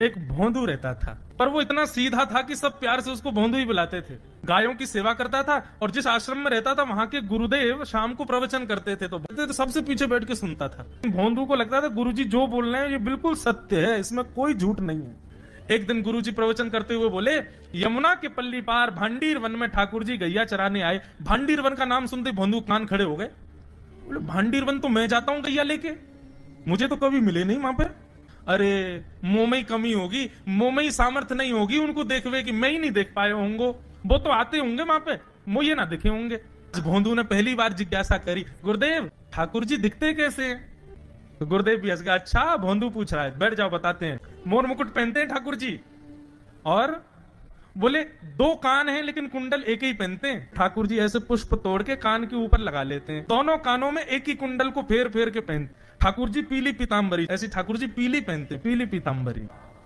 एक भोंदू रहता था, पर वो इतना सीधा था कि सब प्यार से उसको भोंदू ही बुलाते थे। गायों की सेवा करता था और जिस आश्रम में रहता था वहां के गुरुदेव शाम को प्रवचन करते थे तो सबसे पीछे बैठ के सुनता था। भोंदू को लगता था गुरुजी जो बोल रहे हैं ये बिल्कुल सत्य है, इसमें कोई झूठ नहीं है। एक दिन गुरुजी प्रवचन करते हुए बोले, यमुना के पल्ली पार भांडीर वन में ठाकुर जी गैया चराने आए। भांडीर वन का नाम सुनते भोंदू कान खड़े हो गए। बोले भांडीर वन तो मैं जाता हूं गैया लेके, मुझे तो कभी मिले नहीं वहां पर। अरे मुंह में ही कमी होगी, मुंह में ही सामर्थ्य नहीं होगी उनको देखवे कि मैं ही नहीं देख पाए होंगे, वो तो आते होंगे वहां पे, मुझे ना दिखे होंगे। भोंदू ने पहली बार जिज्ञासा करी, गुरुदेव ठाकुर जी दिखते कैसे हैं? तो गुरुदेव भी हंस गया, अच्छा भोंदू पूछ रहा है, बैठ जाओ बताते हैं। मोर मुकुट पहनते हैं ठाकुर जी, और बोले 2 कान हैं लेकिन कुंडल एक ही पहनते हैं। ठाकुर जी ऐसे पुष्प तोड़ के कान के ऊपर लगा लेते हैं, दोनों कानों में एक ही कुंडल को फेर फेर के पहनते। ठाकुर जी पीली पीताम्बरी, ऐसी ठाकुर जी पीली पहनते, पीली पीताम्बरी।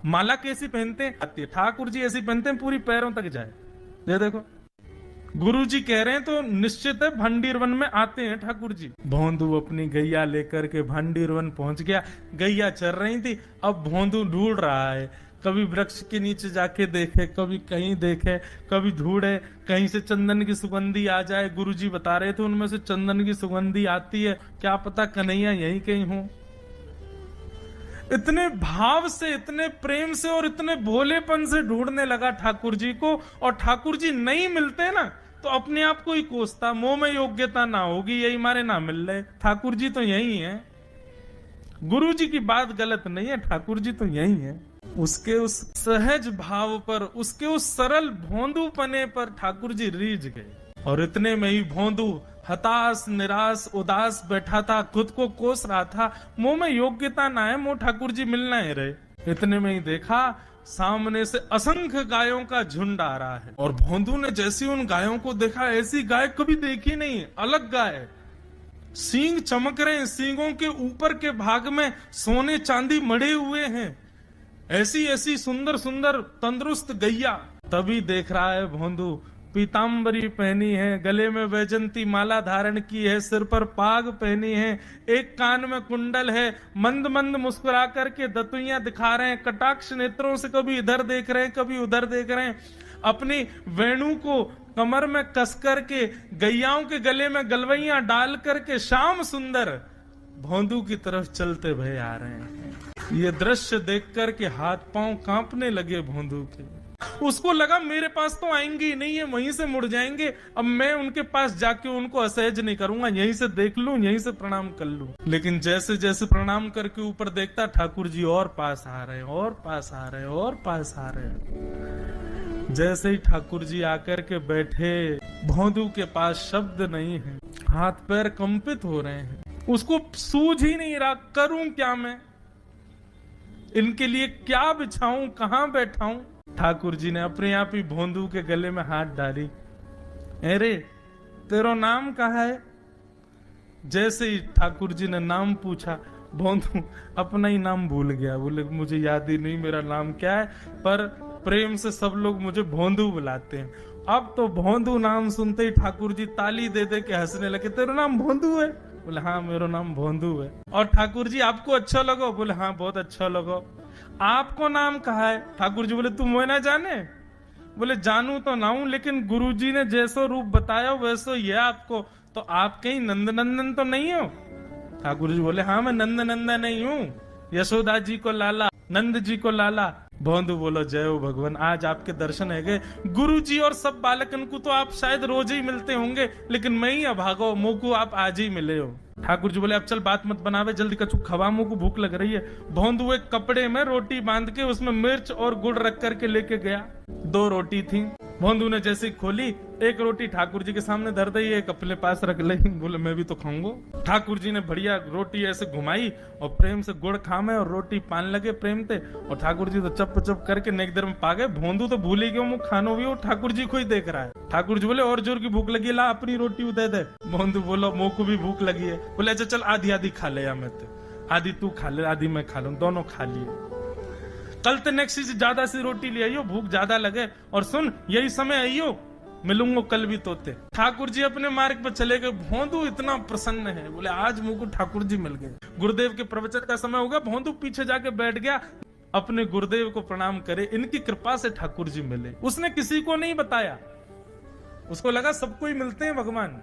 माला कैसी पहनते हैं? ठाकुर जी ऐसी पहनते हैं पूरी पैरों तक जाए। ये देखो गुरु जी कह रहे हैं तो निश्चित है भांडीर वन में आते हैं ठाकुर जी। भोंदू अपनी गैया लेकर के भांडीर वन पहुंच गया। गैया चर रही थी, अब भोंदू ढूंढ रहा है, कभी वृक्ष के नीचे जाके देखे, कभी कहीं देखे, कभी ढूंढे कहीं से चंदन की सुगंधी आ जाए। गुरुजी बता रहे थे उनमें से चंदन की सुगंधी आती है, क्या पता कन्हैया यहीं कहीं हो। इतने भाव से, इतने प्रेम से और इतने भोलेपन से ढूंढने लगा ठाकुर जी को, और ठाकुर जी नहीं मिलते ना तो अपने आप को ही कोसता, मुंह में योग्यता ना होगी यही मारे ना मिल रहे, ठाकुर जी तो यही है। गुरु जी की बात गलत नहीं है, ठाकुर जी तो यही है। उसके उस सहज भाव पर, उसके उस सरल भोंदू पने पर ठाकुर जी रीझ गए। और इतने में ही भोंदू हताश निराश उदास बैठा था, खुद को कोस रहा था, मुंह में योग्यता ना है, मुंह ठाकुर जी मिलना ही रहे। इतने में ही देखा सामने से असंख्य गायों का झुंड आ रहा है, और भोंदू ने जैसी उन गायों को देखा, ऐसी गाय कभी देखी नहीं, अलग गाय, सींग चमक रहे हैं, सींगों के ऊपर के भाग में सोने चांदी मढ़े हुए हैं, ऐसी ऐसी सुंदर सुंदर तंदुरुस्त गैया। तभी देख रहा है भोंदू पीताम्बरी पहनी है, गले में वैजंती माला धारण की है, सिर पर पाग पहनी है, एक कान में कुंडल है, मंद मंद मुस्कुरा करके दतुइयां दिखा रहे हैं, कटाक्ष नेत्रों से कभी इधर देख रहे हैं कभी उधर देख रहे हैं, अपनी वेणु को कमर में कस करके गैयाओं के गले में गलवैयां डाल करके श्याम सुंदर भोंदू की तरफ चलते भय आ रहे हैं। ये दृश्य देख करके हाथ पांव कांपने लगे भोंदू के। उसको लगा मेरे पास तो आएंगे ही नहीं है, वहीं से मुड़ जाएंगे, अब मैं उनके पास जाके उनको असहज नहीं करूंगा, यहीं से देख लूं, यहीं से प्रणाम कर लूं। लेकिन जैसे जैसे प्रणाम करके ऊपर देखता, ठाकुर जी और पास आ रहे हैं, और पास आ रहे हैं, और पास आ रहे हैं। जैसे ही ठाकुर जी आकर के बैठे, भोंदू के पास शब्द नहीं है, हाथ पैर कंपित हो रहे हैं, उसको सूझ ही नहीं रहा करूं क्या मैं, इनके लिए क्या बिछाऊं, कहां बैठाऊं। ठाकुर जी ने अपने आप ही भोंदू के गले में हाथ डाली, अरे तेरा नाम कहा है? जैसे ही ठाकुर जी ने नाम पूछा, भोंदू अपना ही नाम भूल गया, बोले मुझे याद ही नहीं मेरा नाम क्या है, पर प्रेम से सब लोग मुझे भोंदू बुलाते हैं। अब तो भोंदू नाम सुनते ही ठाकुर जी ताली दे दे के हंसने लगे, तेरा नाम भोंदू है? बोले हाँ मेरा नाम भोंदू है। और ठाकुर जी आपको अच्छा लगो? बोले हाँ बहुत अच्छा लगो। आपको नाम कहा है? ठाकुर जी बोले तुम वो ना जाने? बोले जानू तो ना हूं, लेकिन गुरुजी ने जैसो रूप बताया वैसो ये आपको, तो आप कहीं नंद नंदन तो नहीं हो? ठाकुर जी बोले हाँ मैं नंद नंदन नहीं हूँ, यशोदा जी को लाला, नंद जी को लाला। भोंदू बोलो जय हो भगवान, आज आपके दर्शन है गए। गुरु जी और सब बालकन को तो आप शायद रोज ही मिलते होंगे, लेकिन मैं ही अभागो, मुंह को आप आज ही मिले हो। ठाकुर जी बोले अब चल बात मत बनावे, जल्दी कछु खवा, मुंह को भूख लग रही है। भोंदू एक कपड़े में रोटी बांध के उसमें मिर्च और गुड़ रख करके लेके गया। 2 रोटी थी, भोंदू ने जैसे खोली, एक रोटी ठाकुर जी के सामने धर दी, एक अपने पास रख ली, बोले मैं भी तो खाऊंगा। ठाकुर जी ने बढ़िया रोटी ऐसे घुमाई और प्रेम से गुड़ खामे और रोटी पान लगे प्रेम से, और ठाकुर जी तो चप चप करके नेक देर में पा गए। भोंदू तो भूल ही गए, मुंह खानो भी, और ठाकुर जी को ही देख रहा है। ठाकुर जी बोले और जोर की भूख लगी, ला अपनी रोटी दे दे। भोंदू बोलो मुंह को भी भूख लगी है। बोले अच्छा चल आधी आधी खा ले, या मैं आधी तू खा ले आधी मैं खा लूं, दोनों खा लिए। कल तो नेक्स्ट से ज्यादा सी रोटी ले आइयो, भूख ज्यादा लगे, और सुन यही समय आइयो, मिलूंगा कल भी तोते। ठाकुर जी अपने मार्ग पर चले गए। भोंदू इतना प्रसन्न है, बोले आज मुझको ठाकुर जी मिल गए। गुरुदेव के प्रवचन का समय होगा, भोंदू पीछे जाके बैठ गया। अपने गुरुदेव को प्रणाम करे, इनकी कृपा से ठाकुर जी मिले। उसने किसी को नहीं बताया, उसको लगा सबको ही मिलते हैं भगवान,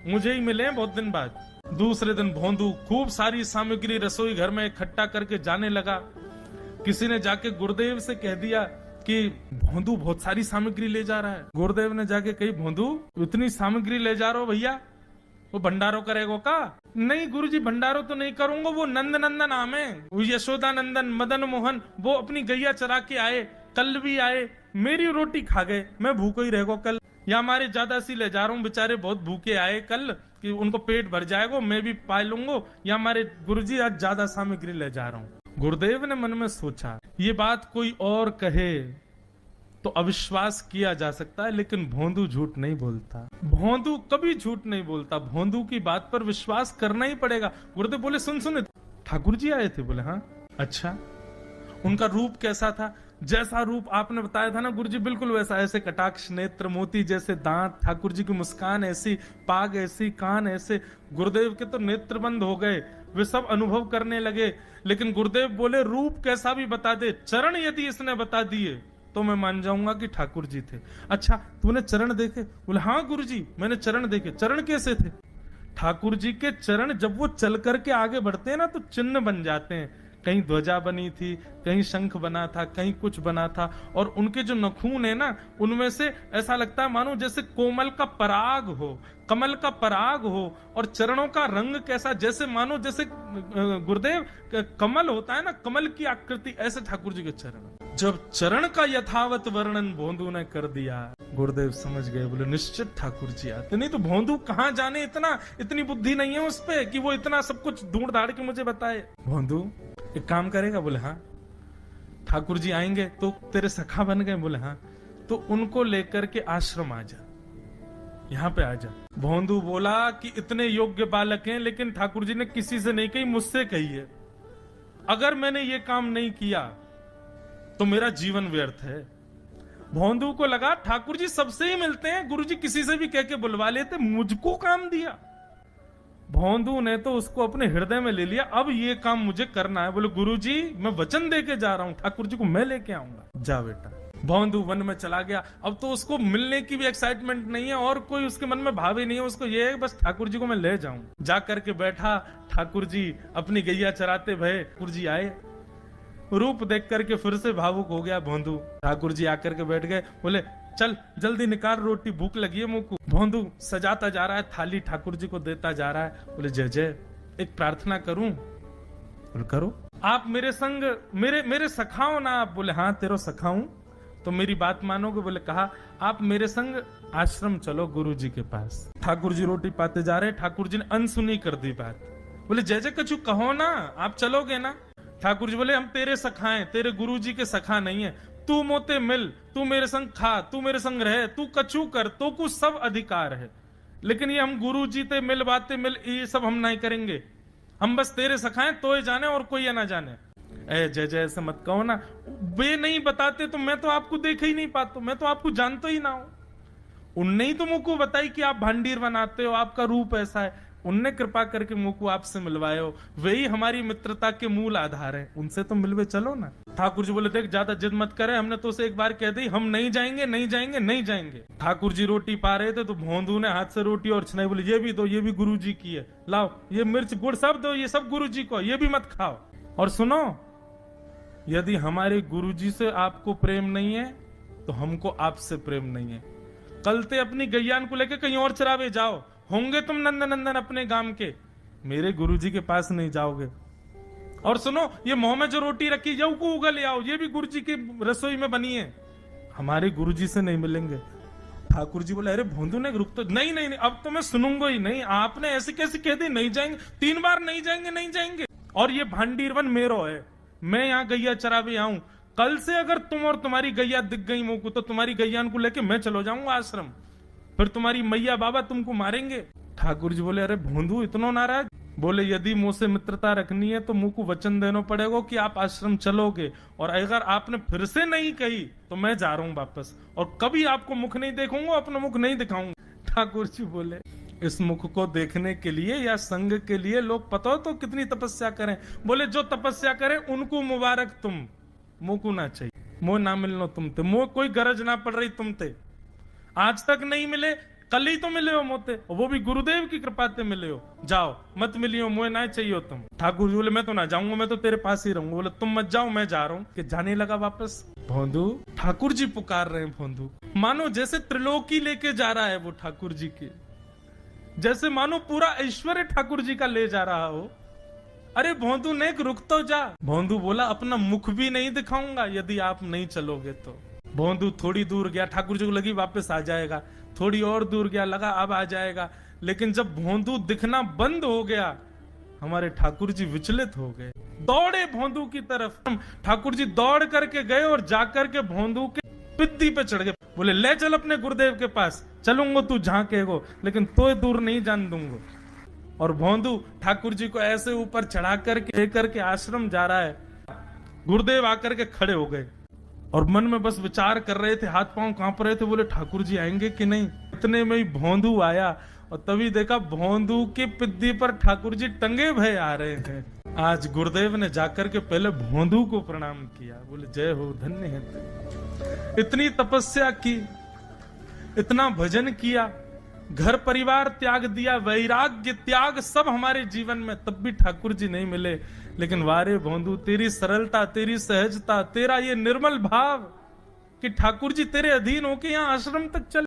मुझे ही मिले हैं बहुत दिन बाद। दूसरे दिन भोंदू खूब सारी सामग्री रसोई घर में इकट्ठा करके जाने लगा। किसी ने जाके गुरुदेव से कह दिया कि भोंदू बहुत सारी सामग्री ले जा रहा है। गुरुदेव ने जाके कही, भोंदू इतनी सामग्री ले जा रहे हो भैया, वो भंडारो करेगो का? नहीं गुरुजी, भंडारो तो नहीं करूंगा, वो नंद नंदन आम है, वो यशोदा नंदन मदन मोहन, वो अपनी गैया चरा के आए, कल भी आए, मेरी रोटी खा गए, मैं भूखो ही रहेगा कल। या हमारे ज्यादा सी ले जा रहा हूँ, बेचारे बहुत भूखे आए कल, कि उनको पेट भर जाएगा, मैं भी पा लूंगा। या हमारे गुरुजी आज ज्यादा सामग्री ले जा रहा हूँ। गुरुदेव ने मन में सोचा, ये बात कोई और कहे तो अविश्वास किया जा सकता है, लेकिन भोंदू झूठ नहीं बोलता। भोंदू कभी झूठ नहीं बोलता, भोंदू की बात पर विश्वास करना ही पड़ेगा। गुरुदेव बोले, सुन सुन, ठाकुर जी आए थे? बोले हाँ। अच्छा, उनका रूप कैसा था? जैसा रूप आपने बताया था ना गुरुजी, बिल्कुल वैसा, ऐसे कटाक्ष नेत्र, मोती जैसे दांत, ठाकुर जी की मुस्कान ऐसी, पाग ऐसी, कान ऐसे। गुरुदेव के तो नेत्र बंद हो गए, वे सब अनुभव करने लगे। लेकिन गुरुदेव बोले, रूप कैसा भी बता दे, चरण यदि इसने बता दिए तो मैं मान जाऊंगा कि ठाकुर जी थे। अच्छा, तूने चरण देखे? बोले हाँ गुरुजी, मैंने चरण देखे। चरण कैसे थे? ठाकुर जी के चरण जब वो चल करके आगे बढ़ते हैं ना, तो चिन्ह बन जाते हैं। कहीं ध्वजा बनी थी, कहीं शंख बना था, कहीं कुछ बना था। और उनके जो नखून है ना, उनमें से ऐसा लगता है मानो जैसे कोमल का पराग हो, कमल का पराग हो। और चरणों का रंग कैसा, जैसे मानो जैसे गुरुदेव कमल होता है ना, कमल की आकृति, ऐसे ठाकुर जी के चरण। जब चरण का यथावत वर्णन भोंदू ने कर दिया, गुरुदेव समझ गए। बोले निश्चित ठाकुर जी आते, नहीं तो भोंदू कहाँ जाने, इतनी बुद्धि नहीं है उस पे कि वो इतना सब कुछ ढूंढ धाड़ के मुझे बताए। भोंदू एक काम करेगा? बोले हाँ। ठाकुर जी आएंगे तो तेरे सखा बन गए? बोले हाँ। तो उनको लेकर के आश्रम आ जा, यहाँ पे आ जा। भोंदू बोला कि इतने योग्य बालक हैं, लेकिन ठाकुर जी ने किसी से नहीं कही, मुझसे कही है। अगर मैंने ये काम नहीं किया तो मेरा जीवन व्यर्थ है। भोंदू को लगा ठाकुर जी सबसे ही मिलते हैं, गुरुजी किसी से भी कह के बुलवा लेते, मुझको काम दिया। भोंदू ने तो उसको अपने हृदय में ले लिया, अब ये काम मुझे करना है। बोले गुरुजी मैं वचन दे के जा रहा हूं, ठाकुर जी को मैं लेके आऊंगा। जा बेटा। भोंदू वन में चला गया। अब तो उसको मिलने की भी एक्साइटमेंट नहीं है और कोई उसके मन में भाव ही नहीं है, उसको ये है बस ठाकुर जी को मैं ले जाऊं। जा करके बैठा, ठाकुर जी अपनी गैया चराते भये। ठाकुर जी आए, रूप देख करके फिर से भावुक हो गया भोंदू। ठाकुर जी आकर के बैठ गए, बोले चल जल्दी निकाल रोटी, भूख लगी है मुंह को। भोंदू सजाता जा रहा है थाली, ठाकुर जी को देता जा रहा है। बोले जय जय, एक प्रार्थना करूं? बोले करो। आप मेरे संग मेरे सखाओ ना आप? बोले हाँ तेरो सखाऊं तो मेरी बात मानोगे? बोले कहा, आप मेरे संग आश्रम चलो गुरु जी के पास। ठाकुर जी रोटी पाते जा रहे, ठाकुर जी ने अनसुनी कर दी बात। बोले जय जय कछु कहो ना, आप चलोगे ना? ठाकुर जी बोले हम तेरे सखा हैं, तेरे गुरु जी के सखा नहीं है। तू मोते मिल, तू मेरे संग खा, तू मेरे संग रहे, तू कछु कर, तो कुछ सब अधिकार है, लेकिन ये हम गुरु जी ते मिल बातें मिल ये सब हम नहीं करेंगे। हम बस तेरे सखाएं तो ही जाने और कोई ना जाने। ए जय जय ऐसे मत कहो ना, वे नहीं बताते तो मैं तो आपको देख ही नहीं पाता, मैं तो आपको जानता ही ना हूं। उनने ही तो मुझको बताई कि आप भांडीर बनाते हो, आपका रूप ऐसा है, उनने कृपा करके मुझको आपसे मिलवाए हो, वही हमारी मित्रता के मूल आधार है, उनसे तो मिलवे चलो ना। ठाकुर जी बोले देख ज्यादा जिद मत करे, हमने तो उसे एक बार कह दी हम नहीं जाएंगे नहीं जाएंगे नहीं जाएंगे। ठाकुर जी रोटी पा रहे थे तो भोंदू ने हाथ से रोटी और छनाई, बोले ये भी दो, ये भी गुरु जी की है, लाओ ये मिर्च गुड़ सब दो, ये सब गुरु जी को, ये भी मत खाओ। और सुनो, यदि हमारे गुरु जी से आपको प्रेम नहीं है तो हमको आपसे प्रेम नहीं है। कल ते अपनी गैयान को लेकर कहीं और चरावे जाओ, होंगे तुम नंदन नंदन अपने गांव के, मेरे गुरुजी के पास नहीं जाओगे। और सुनो, ये मुंह में जो रोटी रखी जाओ को उगल ले आओ, ये भी गुरुजी की रसोई में बनी है, हमारे गुरुजी से नहीं मिलेंगे। ठाकुर जी बोले अरे भोंदू ने रुक तो, नहीं नहीं नहीं अब तो मैं सुनूंगा ही नहीं, आपने ऐसे कैसे कह दी नहीं जाएंगे, 3 बार नहीं जाएंगे नहीं जाएंगे। और ये भांडीरवन मेरो है, मैं यहाँ गैया चरावे आऊं, कल से अगर तुम और तुम्हारी गैया दिख गई मुंह को तो तुम्हारी गैयान को लेके मैं चलो जाऊंगा आश्रम, फिर तुम्हारी मैया बाबा तुमको मारेंगे। ठाकुर जी बोले अरे भोंदू इतना नाराज? बोले यदि मुंह से मित्रता रखनी है तो मुंह को वचन देना पड़ेगा कि आप आश्रम चलोगे, और अगर आपने फिर से नहीं कही तो मैं जा रहा हूं वापस, और कभी आपको मुख नहीं देखूंगा, अपना मुख नहीं दिखाऊंगा। ठाकुर जी बोले इस मुख को देखने के लिए या संग के लिए लोग पता हो तो कितनी तपस्या करें। बोले जो तपस्या करें उनको मुबारक तुम, मोको ना चाहिए, मो ना मिलनो तुमते, मो कोई गरज ना पड़ रही तुमते। आज तक नहीं मिले, कल ही तो मिले हो मोते, और वो भी गुरुदेव की कृपा से मिले हो। जाओ मत मिलियो, मोए ना चाहिए तुम। ठाकुर जी बोले मैं तो ना जाऊंगा, मैं तो तेरे पास ही रहूंगा। बोले तुम मत जाओ, मैं जा रहा हूँ। कि जाने लगा वापस। भोंदू ठाकुर जी पुकार रहे हैं। भोंदू मानो जैसे त्रिलोकी लेके जा रहा है वो ठाकुर जी की, जैसे मानो पूरा ऐश्वर्य ठाकुर जी का ले जा रहा हो। अरे भोंदू ने रुक तो जा। भोंदू बोला अपना मुख भी नहीं दिखाऊंगा यदि आप नहीं चलोगे तो। भोंदू थोड़ी दूर गया, ठाकुर जी को लगी वापस आ जाएगा। थोड़ी और दूर गया, लगा अब आ जाएगा। लेकिन जब भोंदू दिखना बंद हो गया, हमारे ठाकुर जी विचलित हो गए। दौड़े भोंदू की तरफ। ठाकुर जी दौड़ करके गए और जाकर के भोंदू के पिद्दी पे चढ़ गए। बोले ले चल अपने गुरुदेव के पास, चलूंगा तू जहां कहेगो, लेकिन तो दूर नहीं जान दूंगा। और भोंदू ठाकुर जी को ऐसे ऊपर चढ़ा करके लेकर के आश्रम जा रहा है। गुरुदेव आकर के खड़े हो गए और मन में बस विचार कर रहे थे, हाथ पांव कांप रहे थे। बोले ठाकुर जी आएंगे कि नहीं। इतने में ही भोंदू आया और तभी देखा भोंदू के पिद्दी पर ठाकुर जी टंगे भय आ रहे हैं। आज गुरुदेव ने जाकर के पहले भोंदू को प्रणाम किया। बोले जय हो, धन्य है तेरे। इतनी तपस्या की, इतना भजन किया, घर परिवार त्याग दिया, वैराग्य त्याग सब हमारे जीवन में, तब भी ठाकुर जी नहीं मिले। लेकिन वारे भोंदू तेरी सरलता, तेरी सहजता, तेरा ये निर्मल भाव कि ठाकुर जी तेरे अधीन होके यहाँ आश्रम तक चले।